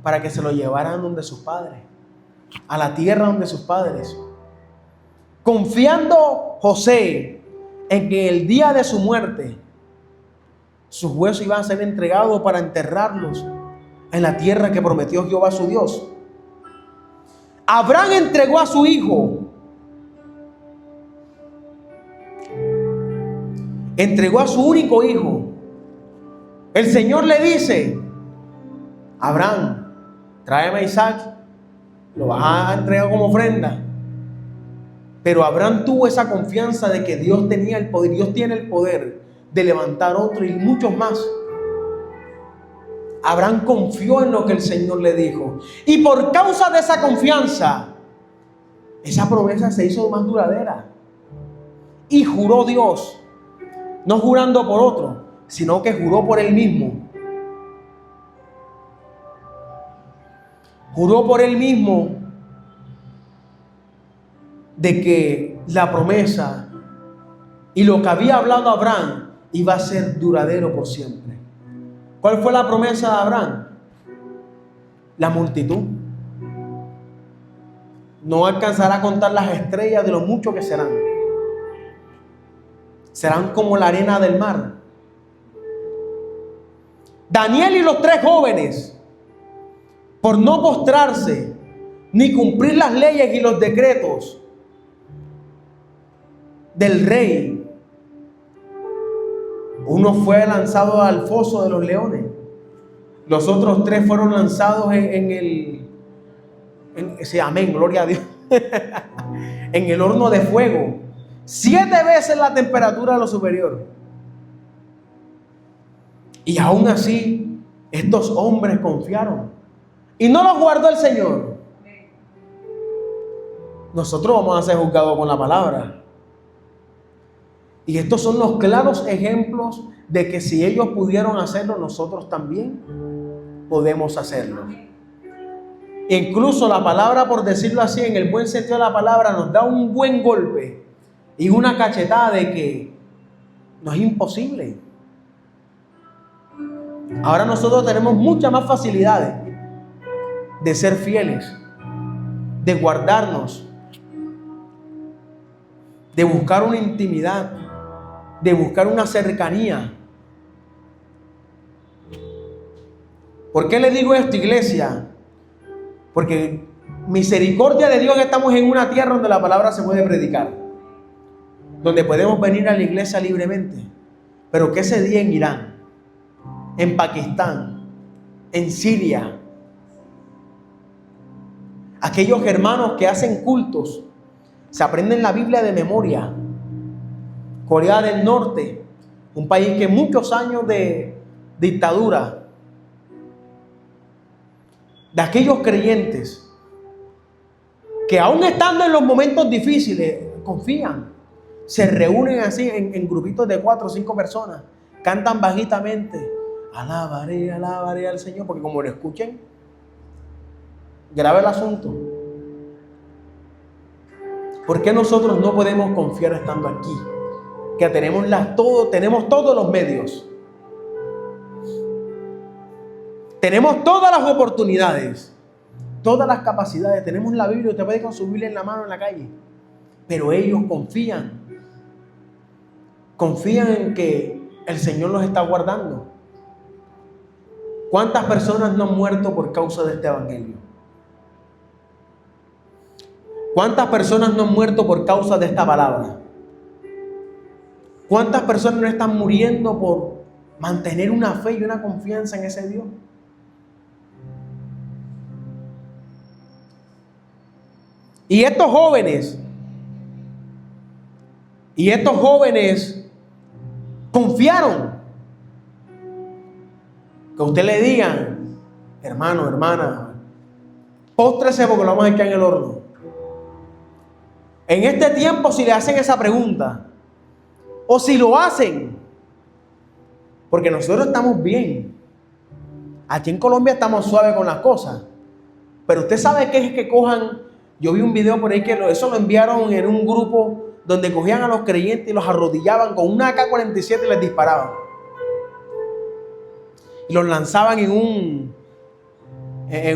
para que se los llevaran donde sus padres, a la tierra donde sus padres. Confiando José en que el día de su muerte sus huesos iban a ser entregados para enterrarlos en la tierra que prometió Jehová su Dios. Abraham entregó a su hijo. Entregó a su único hijo. El Señor le dice: Abraham, tráeme a Isaac, lo vas a entregar como ofrenda. Pero Abraham tuvo esa confianza de que Dios tenía el poder, Dios tiene el poder de levantar otro y muchos más. Abraham confió en lo que el Señor le dijo. Y por causa de esa confianza, esa promesa se hizo más duradera. Y juró Dios, no jurando por otro, sino que juró por él mismo. Juró por él mismo de que la promesa y lo que había hablado Abraham iba a ser duradero por siempre. ¿Cuál fue la promesa de Abraham? La multitud. No alcanzará a contar las estrellas de lo mucho que serán. Serán como la arena del mar. Daniel y los 3 jóvenes, por no postrarse ni cumplir las leyes y los decretos del rey, uno fue lanzado al foso de los leones. Los otros 3 fueron lanzados amén, gloria a Dios, en el horno de fuego. 7 veces la temperatura de lo superior. Y aún así, estos hombres confiaron. Y no los guardó el Señor. Nosotros vamos a ser juzgados con la palabra. Y estos son los claros ejemplos de que si ellos pudieron hacerlo, nosotros también podemos hacerlo. Incluso la palabra, por decirlo así, en el buen sentido de la palabra, nos da un buen golpe y una cachetada de que no es imposible. Ahora nosotros tenemos muchas más facilidades de ser fieles, de guardarnos, de buscar una intimidad, de buscar una cercanía. ¿Por qué le digo esto, iglesia? Porque misericordia de Dios, estamos en una tierra donde la palabra se puede predicar, donde podemos venir a la iglesia libremente. Pero que ese día en Irán, en Pakistán, en Siria, aquellos hermanos que hacen cultos, se aprenden la Biblia de memoria. Corea del Norte, un país que muchos años de dictadura, de aquellos creyentes que aún estando en los momentos difíciles confían, se reúnen así en grupitos de 4 o 5 personas, cantan bajitamente: alabaré, alabaré al Señor, porque como lo escuchen, grave el asunto. ¿Por qué nosotros no podemos confiar estando aquí? Que tenemos todos los medios, tenemos todas las oportunidades, todas las capacidades, tenemos la Biblia, usted puede con su Biblia en la mano en la calle, pero ellos confían en que el Señor los está guardando. ¿Cuántas personas no han muerto por causa de este evangelio? ¿Cuántas personas no han muerto por causa de esta palabra? ¿Cuántas personas no están muriendo por mantener una fe y una confianza en ese Dios? Y estos jóvenes confiaron. Que usted le digan: hermano, hermana, póstrese porque lo vamos a echar en el horno. En este tiempo, si le hacen esa pregunta, o si lo hacen, porque nosotros estamos bien. Aquí en Colombia estamos suaves con las cosas. Pero usted sabe que es que cojan. Yo vi un video por ahí que eso lo enviaron en un grupo donde cogían a los creyentes y los arrodillaban con una AK-47 y les disparaban. Y los lanzaban en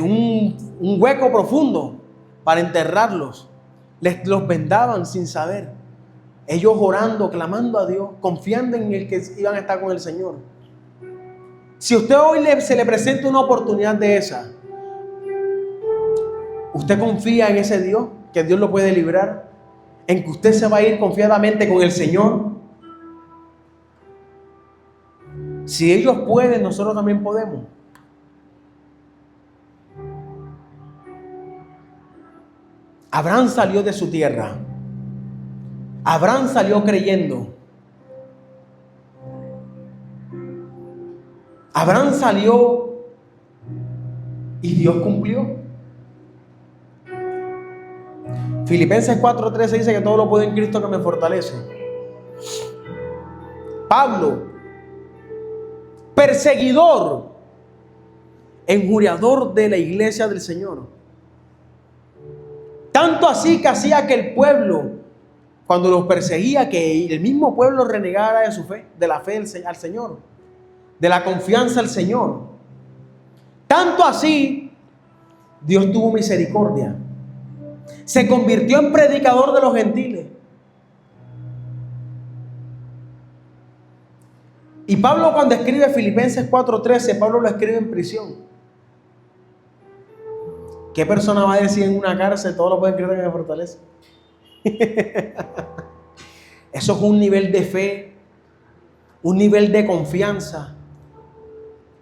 un hueco profundo para enterrarlos. Los vendaban sin saber. Ellos orando, clamando a Dios, confiando en el que iban a estar con el Señor. Si usted hoy se le presenta una oportunidad de esa, ¿usted confía en ese Dios? ¿Que Dios lo puede librar? ¿En que usted se va a ir confiadamente con el Señor? Si ellos pueden, nosotros también podemos. Abraham salió de su tierra. Abraham salió creyendo. Abraham salió y Dios cumplió. Filipenses 4:13 dice que todo lo puedo en Cristo que me fortalece. Pablo, perseguidor, injuriador de la iglesia del Señor. Tanto así que hacía que el pueblo, cuando los perseguía, que el mismo pueblo renegara de su fe, de la fe al Señor, de la confianza al Señor. Tanto así, Dios tuvo misericordia. Se convirtió en predicador de los gentiles. Y Pablo, cuando escribe Filipenses 4:13, Pablo lo escribe en prisión. ¿Qué persona va a decir en una cárcel todo lo puede creer que me fortalece? Eso es un nivel de fe, un nivel de confianza.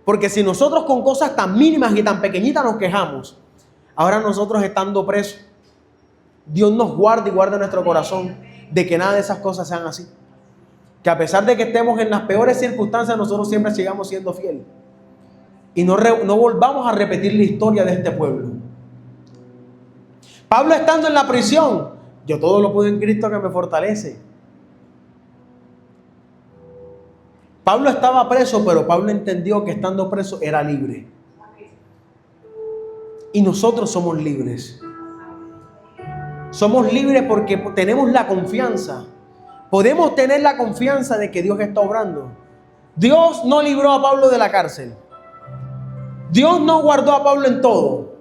Porque si nosotros con cosas tan mínimas y tan pequeñitas nos quejamos, ahora nosotros estando presos, Dios nos guarda y guarda nuestro corazón de que nada de esas cosas sean así. Que a pesar de que estemos en las peores circunstancias, nosotros siempre sigamos siendo fieles. Y no volvamos a repetir la historia de este pueblo. Pablo estando en la prisión, yo todo lo puedo en Cristo que me fortalece. Pablo estaba preso, pero Pablo entendió que estando preso era libre. Y nosotros somos libres. Somos libres porque tenemos la confianza. Podemos tener la confianza de que Dios está obrando. Dios no libró a Pablo de la cárcel. Dios no guardó a Pablo en todo.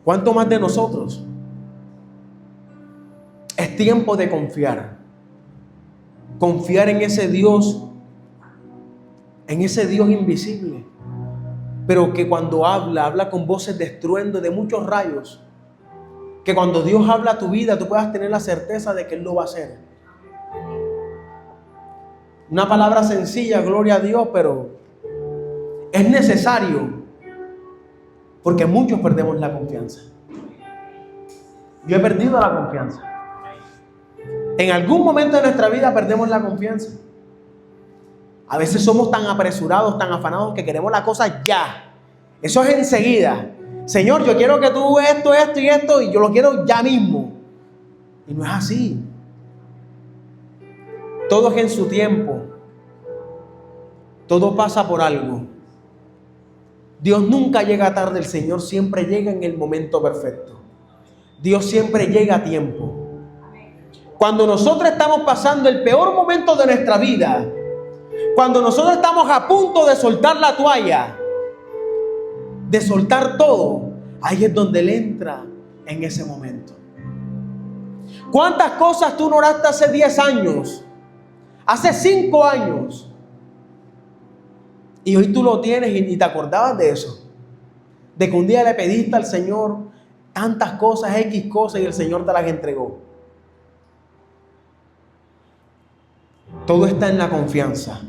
¿Cuánto más de nosotros? Es tiempo de confiar. Confiar en ese Dios invisible. Pero que cuando habla con voces de estruendo, de muchos rayos. Que cuando Dios habla a tu vida, tú puedas tener la certeza de que Él lo va a hacer. Una palabra sencilla, gloria a Dios, pero es necesario. Porque muchos perdemos la confianza. Yo he perdido la confianza. En algún momento de nuestra vida perdemos la confianza. A veces somos tan apresurados, tan afanados que queremos la cosa ya. Eso es enseguida. Señor, yo quiero que tú esto y esto, y yo lo quiero ya mismo. Y no es así. Todo es en su tiempo. Todo pasa por algo. Dios nunca llega tarde, el Señor siempre llega en el momento perfecto. Dios siempre llega a tiempo. Cuando nosotros estamos pasando el peor momento de nuestra vida, cuando nosotros estamos a punto de soltar la toalla, de soltar todo, ahí es donde Él entra en ese momento. ¿Cuántas cosas tú no oraste hace 10 años? Hace 5 años. Y hoy tú lo tienes y te acordabas de eso. De que un día le pediste al Señor tantas cosas, X cosas, y el Señor te las entregó. Todo está en la confianza.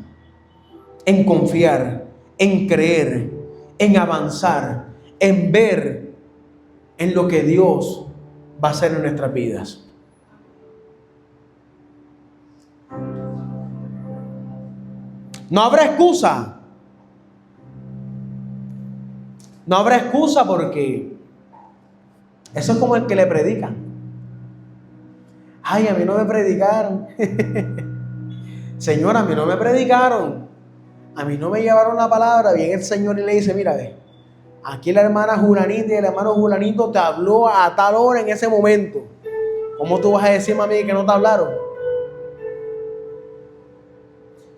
En confiar, en creer, en avanzar, en ver en lo que Dios va a hacer en nuestras vidas. No habrá excusa. No habrá excusa porque eso es como el que le predican. Ay, a mí no me predicaron. Señor, a mí no me predicaron. A mí no me llevaron la palabra. Viene el Señor y le dice, mira, ve, aquí la hermana Julanita y el hermano Julanito te habló a tal hora en ese momento. ¿Cómo tú vas a decirme a mí que no te hablaron?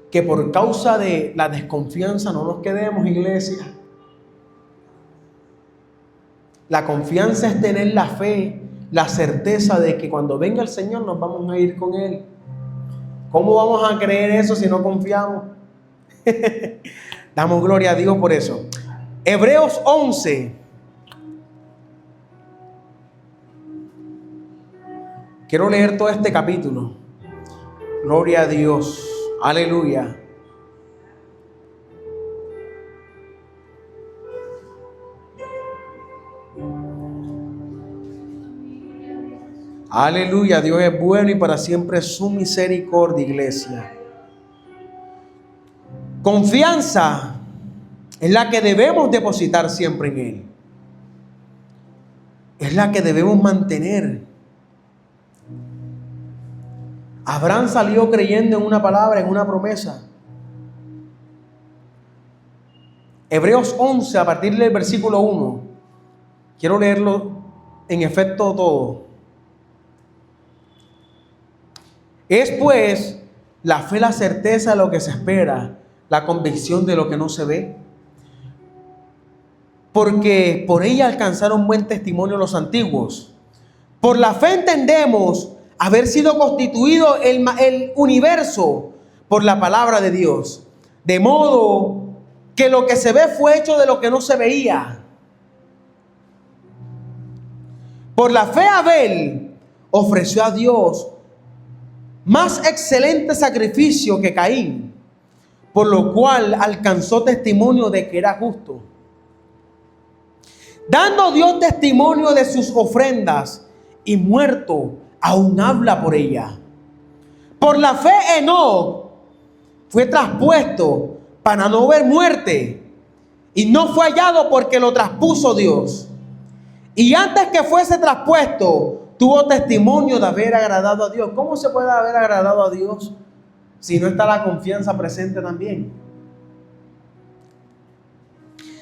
Que por causa de la desconfianza no nos quedemos, iglesia. La confianza es tener la fe, la certeza de que cuando venga el Señor nos vamos a ir con Él. ¿Cómo vamos a creer eso si no confiamos? Damos gloria a Dios por eso. Hebreos 11. Quiero leer todo este capítulo. Gloria a Dios. Aleluya. Aleluya. Dios es bueno y para siempre es su misericordia, iglesia. Confianza es la que debemos depositar siempre en Él. Es la que debemos mantener. Abraham salió creyendo en una palabra, en una promesa. Hebreos 11, a partir del versículo 1. Quiero leerlo en efecto todo. Es pues la fe, la certeza de lo que se espera, la convicción de lo que no se ve. Porque por ella alcanzaron buen testimonio los antiguos. Por la fe entendemos haber sido constituido el universo por la palabra de Dios. De modo que lo que se ve fue hecho de lo que no se veía. Por la fe Abel ofreció a Dios más excelente sacrificio que Caín, por lo cual alcanzó testimonio de que era justo. Dando Dios testimonio de sus ofrendas, y muerto aún habla por ella. Por la fe Enoc fue traspuesto para no ver muerte, y no fue hallado porque lo traspuso Dios. Y antes que fuese traspuesto, tuvo testimonio de haber agradado a Dios. ¿Cómo se puede haber agradado a Dios si no está la confianza presente también?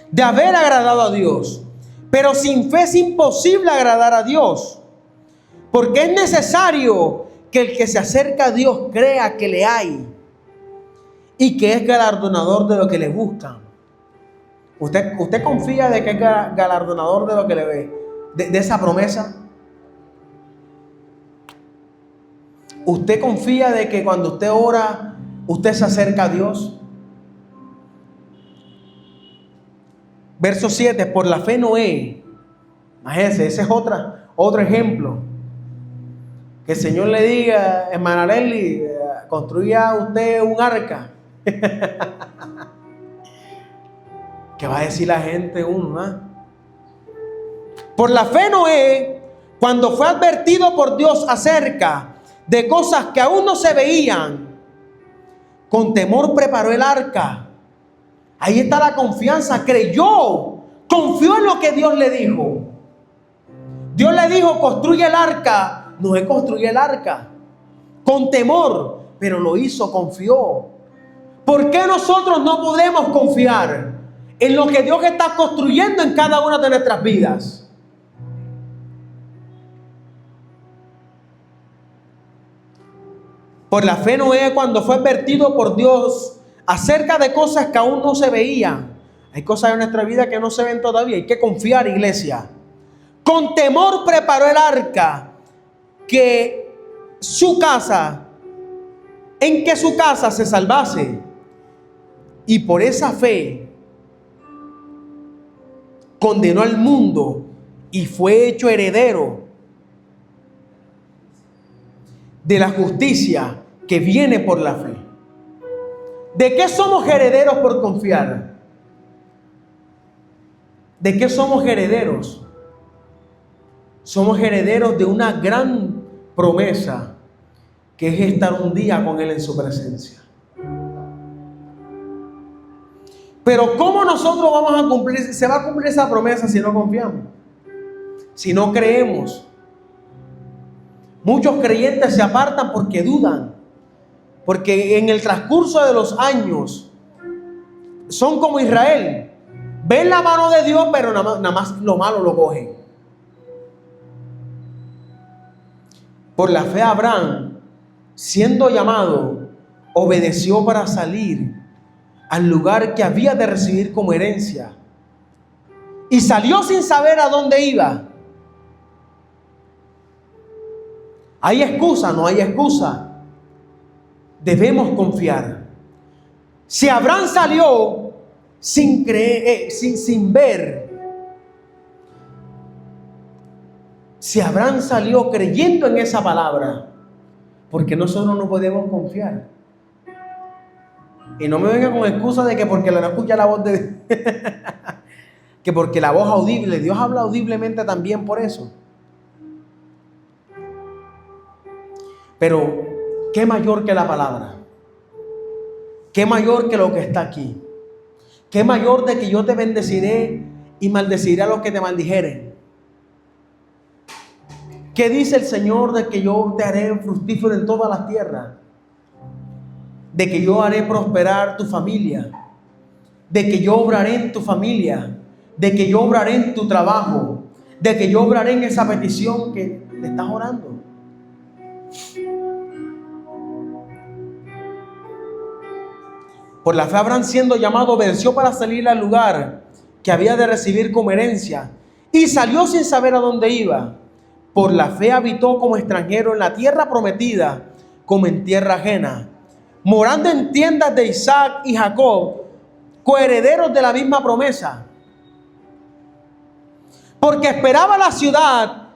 De haber agradado a Dios. Pero sin fe es imposible agradar a Dios. Porque es necesario que el que se acerca a Dios crea que le hay y que es galardonador de lo que le buscan. ¿Usted confía de que es galardonador de lo que le ve? De esa promesa. ¿Usted confía de que cuando usted ora, usted se acerca a Dios? Verso 7, por la fe Noé. Imagínense, ese es otro ejemplo. Que el Señor le diga, hermana Leslie, construya usted un arca. ¿Qué va a decir la gente Por la fe Noé, cuando fue advertido por Dios acerca de cosas que aún no se veían, con temor preparó el arca. Ahí está la confianza, creyó, confió en lo que Dios le dijo. Dios le dijo, construye el arca. Noé construyó el arca con temor, pero lo hizo, confió. ¿Por qué nosotros no podemos confiar en lo que Dios está construyendo en cada una de nuestras vidas? Por la fe Noé, cuando fue advertido por Dios acerca de cosas que aún no se veían. Hay cosas en nuestra vida que no se ven todavía. Hay que confiar, iglesia. Con temor preparó el arca que su casa se salvase. Y por esa fe condenó al mundo y fue hecho heredero de la justicia que viene por la fe. ¿De qué somos herederos por confiar? ¿De qué somos herederos? Somos herederos de una gran promesa, que es estar un día con Él en su presencia. Pero ¿cómo nosotros vamos a cumplir? Se va a cumplir esa promesa si no confiamos, si no creemos. Muchos creyentes se apartan porque dudan, porque en el transcurso de los años son como Israel. Ven la mano de Dios, pero nada más lo malo lo cogen. Por la fe Abraham, siendo llamado, obedeció para salir al lugar que había de recibir como herencia. Y salió sin saber a dónde iba. ¿Hay excusa? No hay excusa. Debemos confiar. Si Abraham salió sin creer, sin ver, si Abraham salió creyendo en esa palabra, porque nosotros no podemos confiar. Y no me venga con excusa de que porque no escucha la voz de que porque la voz audible, Dios habla audiblemente también por eso. Pero ¿qué mayor que la palabra? ¿Qué mayor que lo que está aquí? ¿Qué mayor de que yo te bendeciré y maldeciré a los que te maldijeren? ¿Qué dice el Señor de que yo te haré fructífero en todas las tierras? De que yo haré prosperar tu familia, de que yo obraré en tu familia, de que yo obraré en tu trabajo, de que yo obraré en esa petición que le estás orando. Por la fe Abraham, siendo llamado, obedeció para salir al lugar que había de recibir como herencia, y salió sin saber a dónde iba. Por la fe habitó como extranjero en la tierra prometida, como en tierra ajena, morando en tiendas de Isaac y Jacob, coherederos de la misma promesa. Porque esperaba la ciudad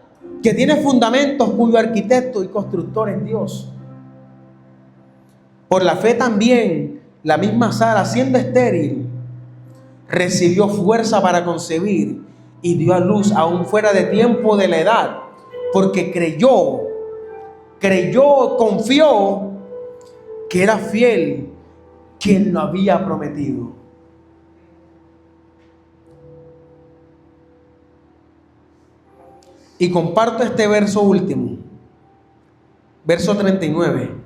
que tiene fundamentos, cuyo arquitecto y constructor es Dios. Por la fe también, la misma Sara, siendo estéril, recibió fuerza para concebir y dio a luz aún fuera de tiempo de la edad, porque confió que era fiel quien lo había prometido. Y comparto este verso último, verso 39.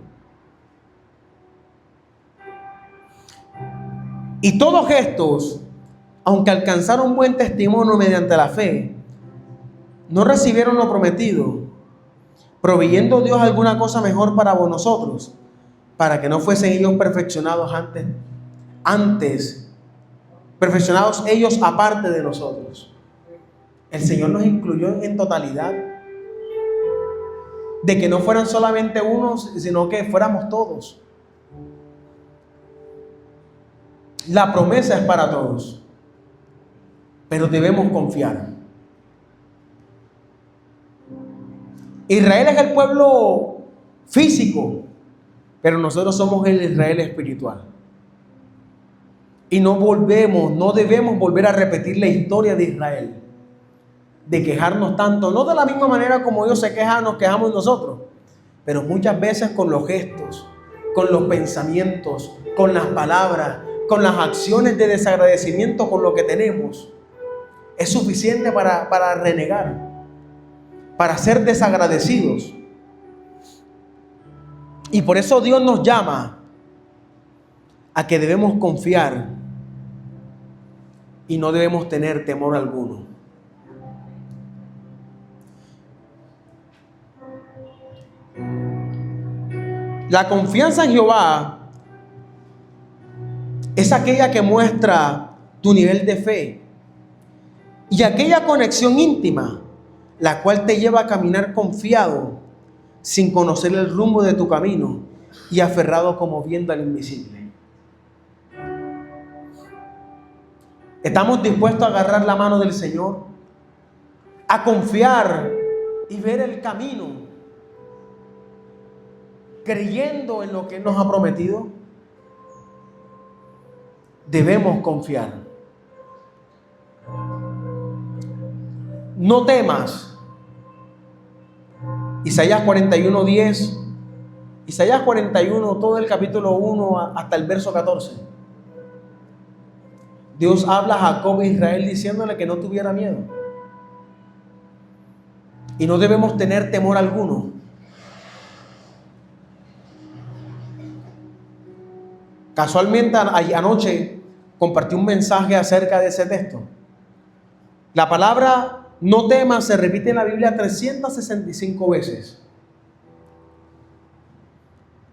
Y todos estos, aunque alcanzaron buen testimonio mediante la fe, no recibieron lo prometido, proveyendo Dios alguna cosa mejor para nosotros, para que no fuesen ellos perfeccionados perfeccionados ellos aparte de nosotros. El Señor nos incluyó en totalidad, de que no fueran solamente unos, sino que fuéramos todos. La promesa es para todos, pero debemos confiar. Israel es el pueblo físico, pero nosotros somos el Israel espiritual. Y no debemos volver a repetir la historia de Israel, de quejarnos tanto, no de la misma manera como ellos se quejan, nos quejamos nosotros, pero muchas veces con los gestos, con los pensamientos, con las palabras, con las acciones de desagradecimiento con lo que tenemos, es suficiente para renegar, para ser desagradecidos. Y por eso Dios nos llama a que debemos confiar y no debemos tener temor alguno. La confianza en Jehová es aquella que muestra tu nivel de fe y aquella conexión íntima, la cual te lleva a caminar confiado, sin conocer el rumbo de tu camino y aferrado como viendo al invisible. ¿Estamos dispuestos a agarrar la mano del Señor, a confiar y ver el camino, creyendo en lo que Él nos ha prometido? Debemos confiar. No temas. Isaías 41:10, Isaías 41, todo el capítulo 1 hasta el verso 14. Dios habla a Jacob e Israel diciéndole que no tuviera miedo. Y no debemos tener temor alguno, Casualmente anoche compartí un mensaje acerca de ese texto. La palabra no temas se repite en la Biblia 365 veces.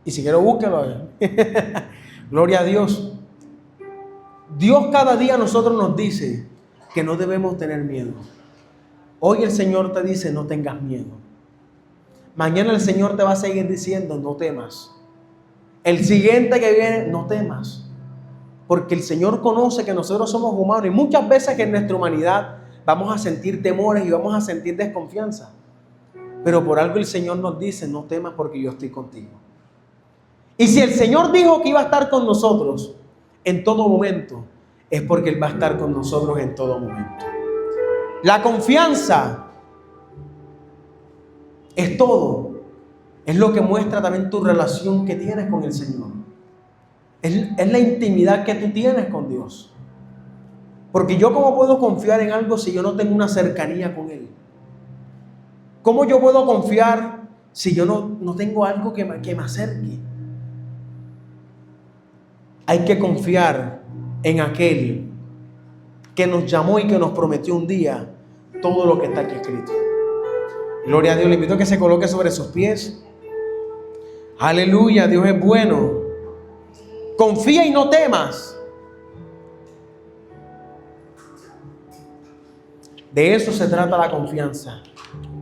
Y si quiero, búsquelo. Gloria a Dios. Dios cada día a nosotros nos dice que no debemos tener miedo. Hoy el Señor te dice, no tengas miedo. Mañana el Señor te va a seguir diciendo, no temas. El siguiente que viene, no temas. Porque el Señor conoce que nosotros somos humanos y muchas veces que en nuestra humanidad vamos a sentir temores y vamos a sentir desconfianza. Pero por algo el Señor nos dice, no temas porque yo estoy contigo. Y si el Señor dijo que iba a estar con nosotros en todo momento, es porque Él va a estar con nosotros en todo momento. La confianza es todo. Es lo que muestra también tu relación que tienes con el Señor. Es la intimidad que tú tienes con Dios. Porque yo, ¿cómo puedo confiar en algo si yo no tengo una cercanía con Él? ¿Cómo yo puedo confiar si yo no tengo algo que me acerque? Hay que confiar en aquel que nos llamó y que nos prometió un día todo lo que está aquí escrito. Gloria a Dios. Le invito a que se coloque sobre sus pies. Aleluya, Dios es bueno. Confía y no temas. De eso se trata la confianza.